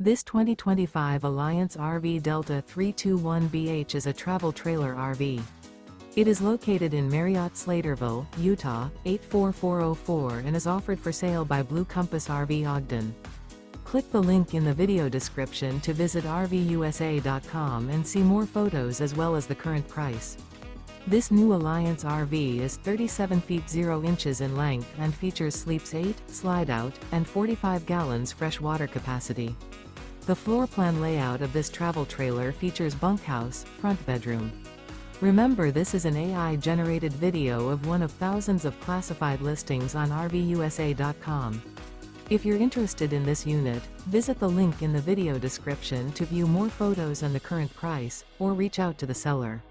This 2025 Alliance RV Delta 321BH is a travel trailer RV. It is located in Marriott-Slaterville, Utah, 84404 and is offered for sale by Blue Compass RV Ogden. Click the link in the video description to visit RVUSA.com and see more photos as well as the current price. This new Alliance RV is 37 feet 0 inches in length and features sleeps 8, slide-out, and 45 gallons fresh water capacity. The floor plan layout of this travel trailer features bunkhouse, front bedroom. Remember, this is an AI-generated video of one of thousands of classified listings on RVUSA.com. If you're interested in this unit, visit the link in the video description to view more photos and the current price, or reach out to the seller.